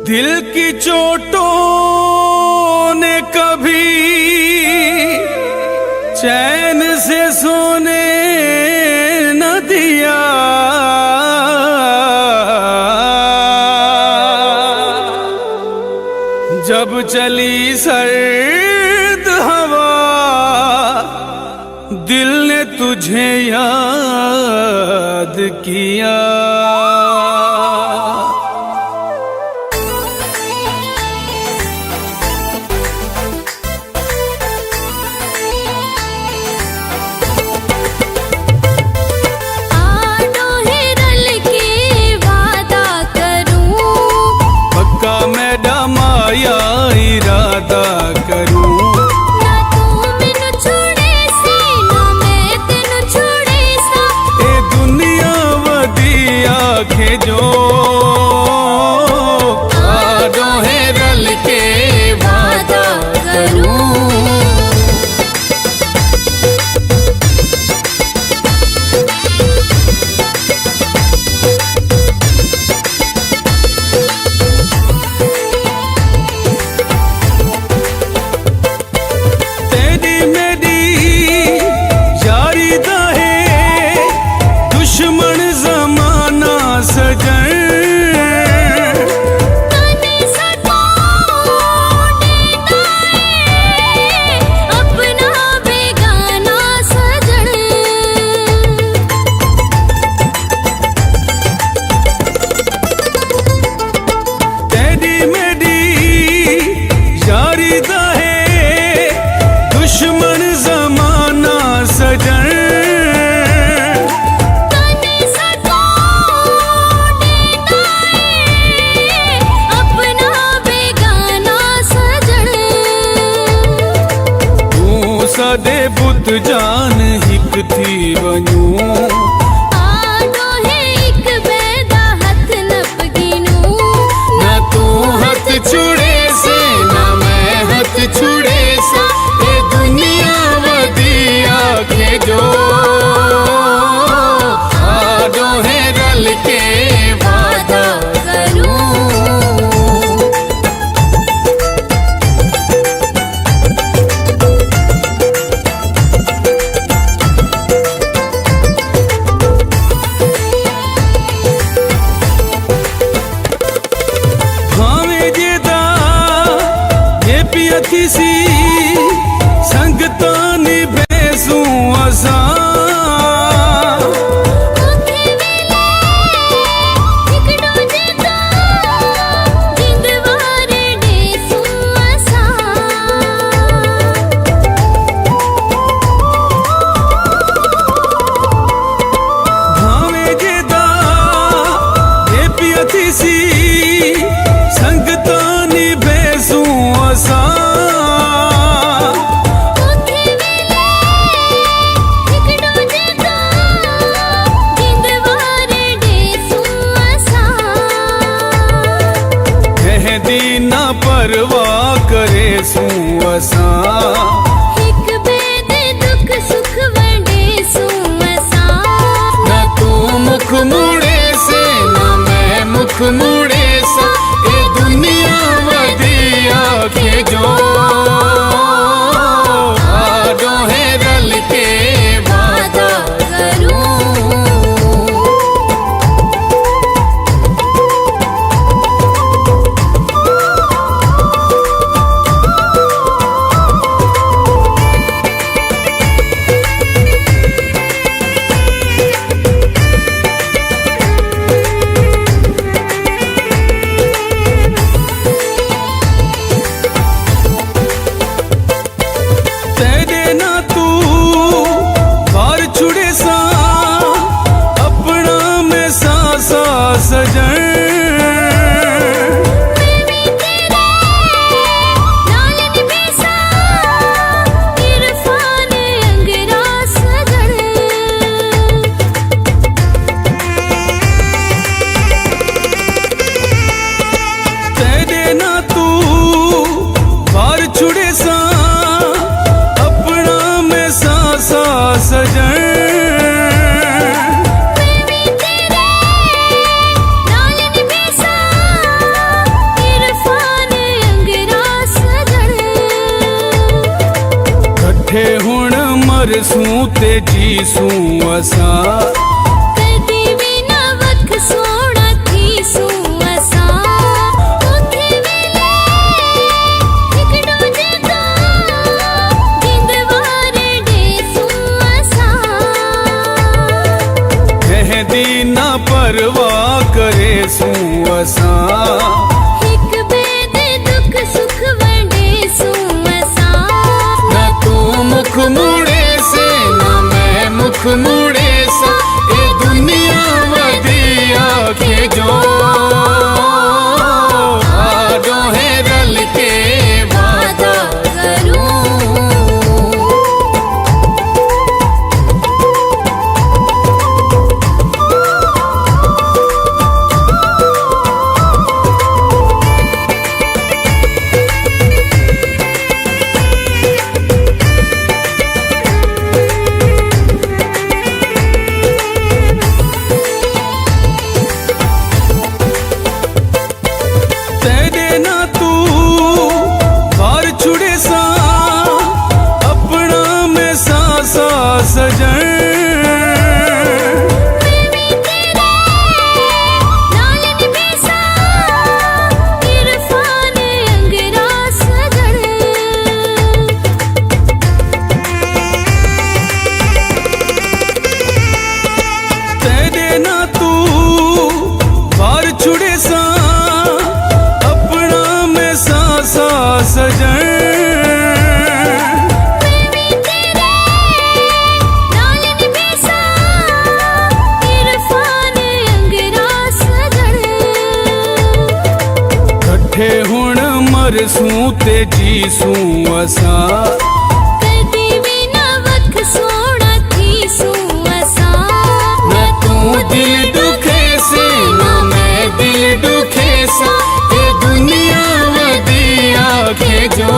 दिल की चोटों ने कभी चैन से सोने न दिया। जब चली सर्द हवा दिल ने तुझे याद किया। इरादा करूं ना तू मैनू छोड़े सी ना मैं तेनू छोड़े सा। ए दुनिया वधिया आखे जो दोहे रल के वादा करूं। दे बुत जान हिक थी वञूं एक बैदा हथ नप गिनूं। ना तू हथ छुड़े से ना मैं हथ छुड़े सा। ए दुनिया वधिया आखे जो दोहे रल के वादा करूं। किसी संगता निभेसूं असां ना परवाह करे सूं असां हिक बेदे दुख सुख वंडे सूं असां। ना तू मुख मुड़े से ना मैं मुख मुड़े सा। ए दुनिया वधिया आखे जो दोहे रल के वादा करूं। कट्ठे हुण मरसूं ते जीसूं असां कदी भी ना वख सोना थीसूं असां उथे वेले हिक दूजे तो जिंदवारे ॾेसूं असां कहंदी ना परवाह करेसूं असां हिक ॿिए दे दुख सुख वंडेसूं असां ना तू मुख मुड़े से ना मैं मुख मुड़े सा ए दुनिया वदिया के जो आडो है रल के वादा करूं तेरे ना तू बार छुड़े सा अपना में सा सजन मैं भी तेरे नाल निभेसा इरफान अंगरा सजन तेरे ना तू बार छुड़े सा अपना में सा सजन मैं भी तेरे नाल निभेसा इरफान अंगरा सजन कट्ठे हुण मरसूं ते जीसूं असां कदी भी ना वख सोना थीसूं असां ना तू दिल दुखे से ना मैं दिल दुखे सा ए दुनिया वदिया के जो